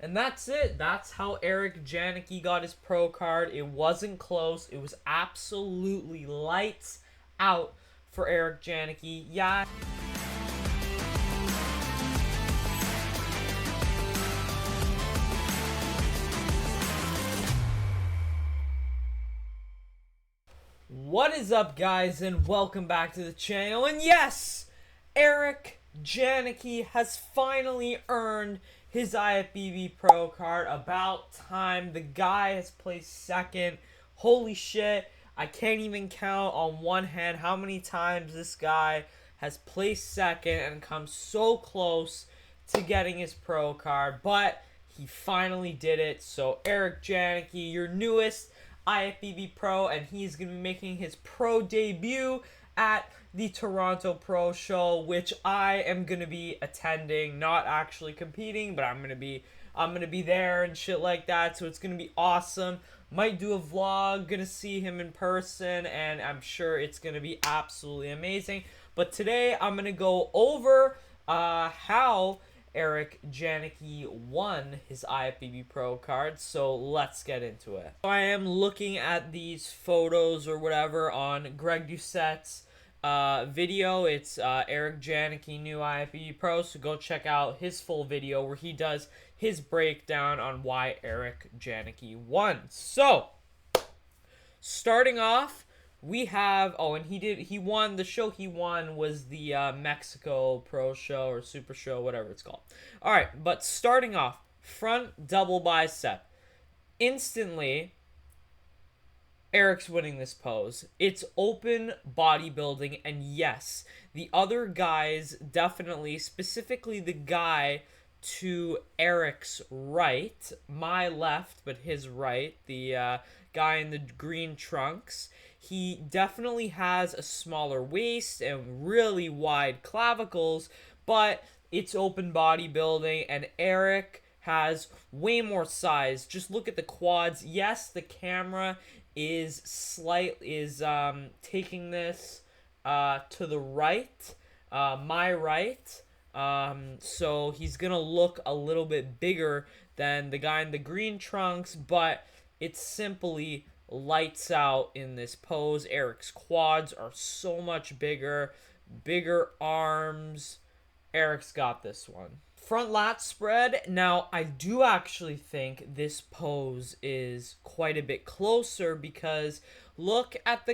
And that's it. That's how Eric Janicki got his pro card. It wasn't close. It was absolutely lights out for Eric Janicki. Yeah. What is up, guys, and welcome back to the channel. And yes, Eric Janicki has finally earned his IFBB Pro card. About time. The guy has placed second. Holy shit. I can't even count on one hand how many times this guy has placed second and come so close to getting his pro card. But he finally did it. So Eric Janicki, your newest IFBB Pro, and he's going to be making his pro debut at the Toronto Pro Show, which I am going to be attending, not actually competing, but I'm going to be there and shit like that. So it's going to be awesome. Might do a vlog, going to see him in person, and I'm sure it's going to be absolutely amazing. But today I'm going to go over how Eric Janicki won his IFBB Pro card, so let's get into it. I am looking at these photos or whatever on Greg Doucette's video. It's Eric Janicki new IFBB Pro, so go check out his full video where he does his breakdown on why Eric Janicki won. So, starting off, we have, and he won, the show he won was the Mexico Pro Show or Super Show, whatever it's called. Alright, but starting off, front double bicep. Instantly, Eric's winning this pose. It's open bodybuilding, and yes, the other guys definitely, specifically the guy to Eric's right, my left, but his right, the guy in the green trunks, he definitely has a smaller waist and really wide clavicles, but it's open bodybuilding, and Eric has way more size. Just look at the quads. Yes, the camera is taking this to the right, my right. So he's gonna look a little bit bigger than the guy in the green trunks, but it's simply lights out in this pose. Eric's quads are so much bigger arms. Eric's got this one. Front lat spread. Now, I do actually think this pose is quite a bit closer because look at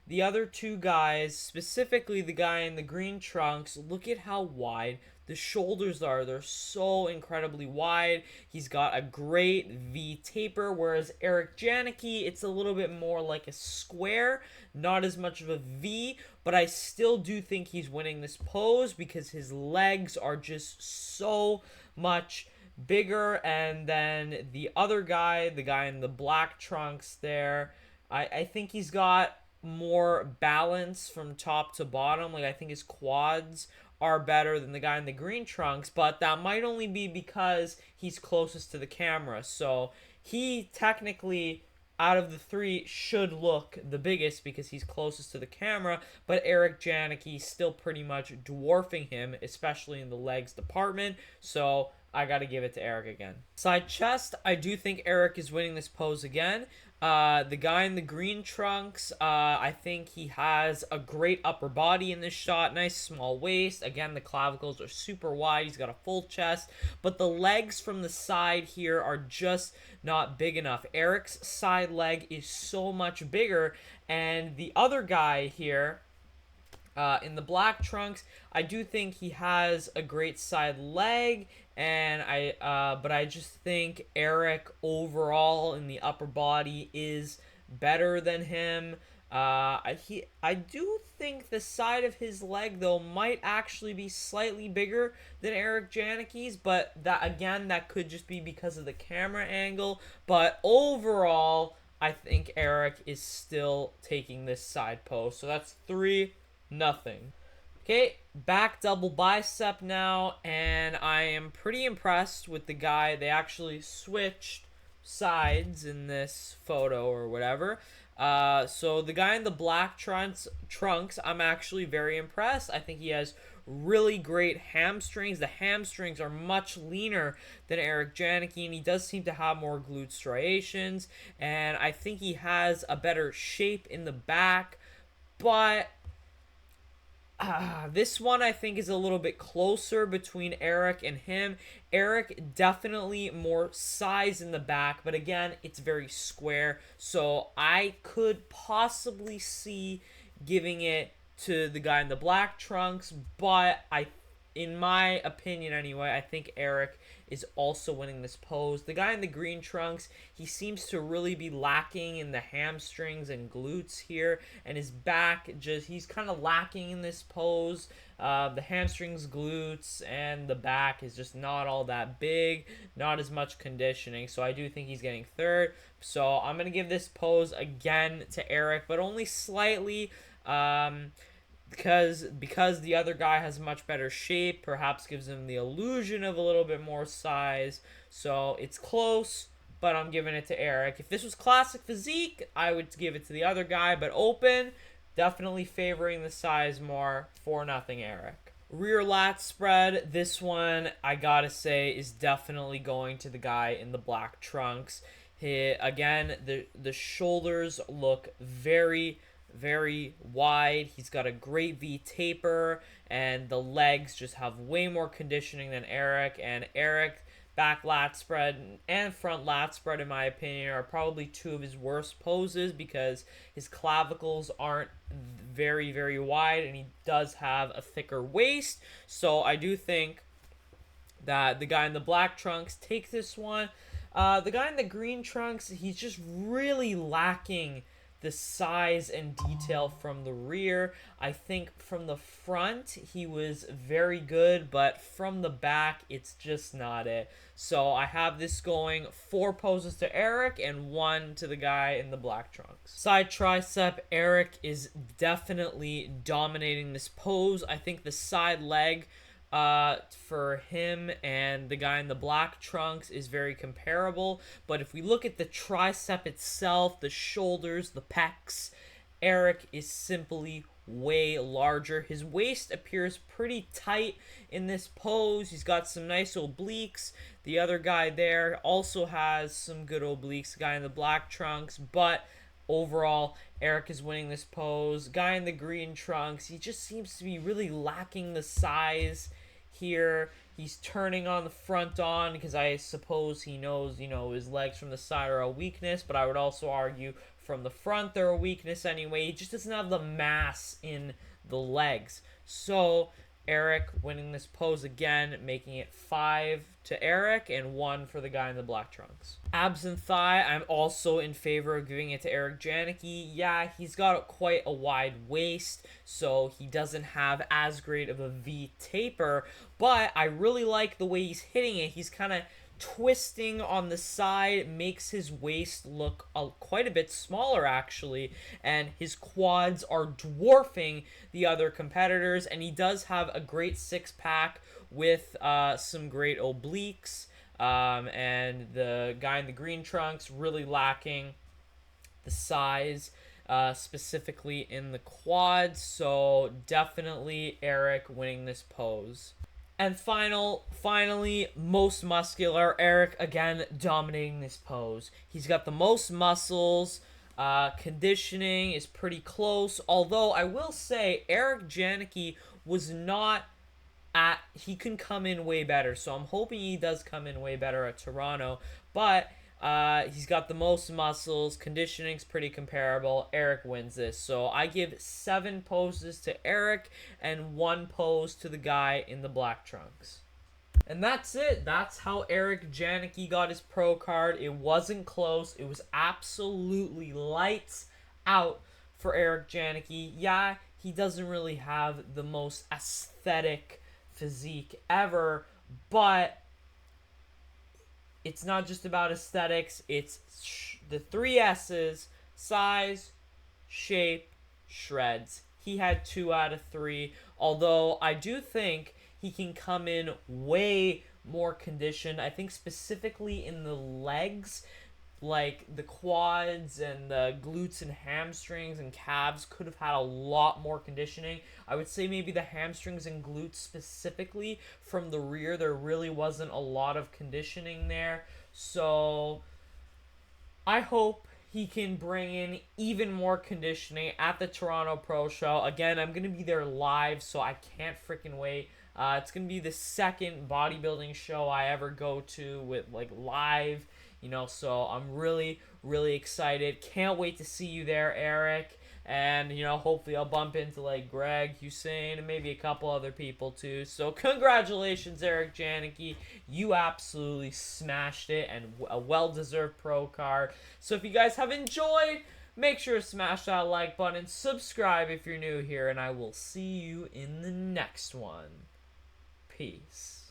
the other two guys, specifically the guy in the green trunks. Look at how wide the shoulders are. They're so incredibly wide. He's got a great V taper, whereas Eric Janicki, it's a little bit more like a square, not as much of a V, but I still do think he's winning this pose because his legs are just so much bigger. And then the other guy, the guy in the black trunks there, I think he's got more balance from top to bottom. Like, I think his quads are better than the guy in the green trunks, but that might only be because he's closest to the camera. So he technically, out of the three, should look the biggest because he's closest to the camera, but Eric Janicki still pretty much dwarfing him, especially in the legs department. So I gotta give it to Eric again. Side chest, I do think Eric is winning this pose again. The guy in the green trunks, I think he has a great upper body in this shot. Nice small waist. Again, the clavicles are super wide. He's got a full chest. But the legs from the side here are just not big enough. Eric's side leg is so much bigger. And the other guy here, in the black trunks, I do think he has a great side leg, and but I just think Eric overall in the upper body is better than him. I do think the side of his leg though might actually be slightly bigger than Eric Janicki's, but that could just be because of the camera angle. But overall, I think Eric is still taking this side pose. So that's 3-0. Okay, back double bicep now, and I am pretty impressed with the guy. They actually switched sides in this photo or whatever. So the guy in the black trunks, I'm actually very impressed. I think he has really great hamstrings. The hamstrings are much leaner than Eric Janicki, and he does seem to have more glute striations, and I think he has a better shape in the back, but this one I think is a little bit closer between Eric and him. Eric definitely more size in the back, but again, it's very square. So I could possibly see giving it to the guy in the black trunks, but in my opinion anyway, I think Eric is also winning this pose. The guy in the green trunks, he seems to really be lacking in the hamstrings and glutes here, and his back he's kind of lacking in this pose. The hamstrings, glutes, and the back is just not all that big, not as much conditioning, so I do think he's getting third. So I'm going to give this pose again to Eric, but only slightly. Because the other guy has much better shape, perhaps gives him the illusion of a little bit more size. So it's close, but I'm giving it to Eric. If this was classic physique, I would give it to the other guy, but open, definitely favoring the size more. 4-0 Eric. Rear lat spread, this one I gotta say is definitely going to the guy in the black trunks. Again, the shoulders look very wide. He's got a great V taper, and the legs just have way more conditioning than Eric. And Eric, back lat spread and front lat spread, in my opinion, are probably two of his worst poses because his clavicles aren't very wide, and he does have a thicker waist. So I do think that the guy in the black trunks takes this one. The guy in the green trunks, he's just really lacking the size and detail from the rear. I think from the front, he was very good, but from the back, it's just not it. So I have this going 4 poses to Eric and 1 to the guy in the black trunks. Side tricep, Eric is definitely dominating this pose. I think the side leg for him and the guy in the black trunks is very comparable, but if we look at the tricep itself, the shoulders, the pecs, Eric is simply way larger. His waist appears pretty tight in this pose. He's got some nice obliques. The other guy there also has some good obliques, the guy in the black trunks, but overall, Eric is winning this pose. Guy in the green trunks, he just seems to be really lacking the size here. He's turning on the front on because I suppose he knows, his legs from the side are a weakness, but I would also argue from the front they're a weakness anyway. He just doesn't have the mass in the legs. So Eric winning this pose again, making it 5 to Eric and 1 for the guy in the black trunks. Abs and thigh, I'm also in favor of giving it to Eric Janicki. Yeah, he's got quite a wide waist, so he doesn't have as great of a V taper, but I really like the way he's hitting it. He's kind of twisting on the side, makes his waist look quite a bit smaller actually, and his quads are dwarfing the other competitors, and he does have a great six-pack with some great obliques, and the guy in the green trunks really lacking the size, specifically in the quads, so definitely Eric winning this pose. And finally, most muscular, Eric again dominating this pose. He's got the most muscles. Conditioning is pretty close. Although I will say Eric Janicki was not he can come in way better. So I'm hoping he does come in way better at Toronto. But he's got the most muscles. Conditioning's pretty comparable. Eric wins this. So I give 7 poses to Eric and 1 pose to the guy in the black trunks. And that's it. That's how Eric Janicki got his pro card. It wasn't close. It was absolutely lights out for Eric Janicki. Yeah, he doesn't really have the most aesthetic physique ever, but it's not just about aesthetics. It's the 3 S's: size, shape, shreds. He had 2 out of 3, although I do think he can come in way more conditioned. I think specifically in the legs, like the quads and the glutes and hamstrings and calves could have had a lot more conditioning. I would say maybe the hamstrings and glutes specifically from the rear, there really wasn't a lot of conditioning there. So I hope he can bring in even more conditioning at the Toronto Pro Show. Again, I'm going to be there live, so I can't freaking wait. It's going to be the second bodybuilding show I ever go to with like live, so I'm really, really excited. Can't wait to see you there, Eric. And, hopefully I'll bump into like Greg, Hussein, and maybe a couple other people too. So, congratulations, Eric Janicki. You absolutely smashed it and a well deserved pro card. So, if you guys have enjoyed, make sure to smash that like button, subscribe if you're new here, and I will see you in the next one. Peace.